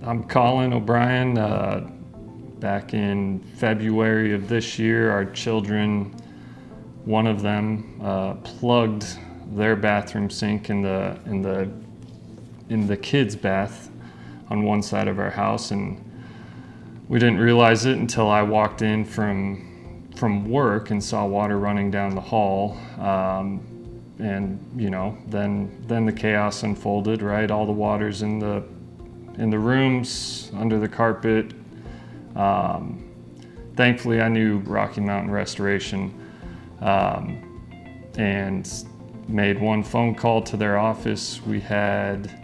I'm Colin O'Brien. Back in February of this year, our children, one of them plugged their bathroom sink in the kids' bath on one side of our house, and we didn't realize it until I walked in from work and saw water running down the hall. And then the chaos unfolded, right? All the water's in the rooms, under the carpet. Thankfully, I knew Rocky Mountain Restoration, and made one phone call to their office. We had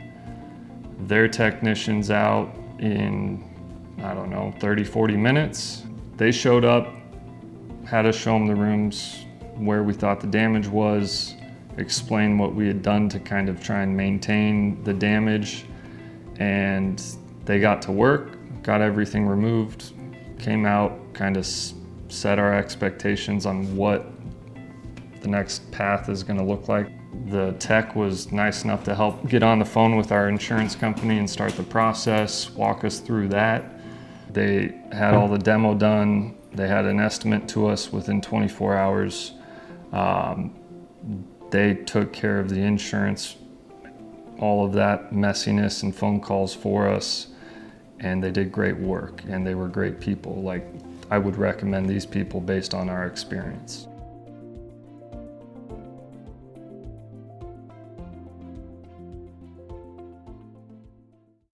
their technicians out in, 30, 40 minutes. They showed up, had us show them the rooms where we thought the damage was, explain what we had done to kind of try and maintain the damage, and they got to work, got everything removed, came out, kind of set our expectations on what the next path is going to look like. The tech was nice enough to help get on the phone with our insurance company and start the process, walk us through that. They had all the demo done. They had an estimate to us within 24 hours. They took care of the insurance, all of that messiness and phone calls for us, and they did great work, and they were great people. Like, I would recommend these people based on our experience.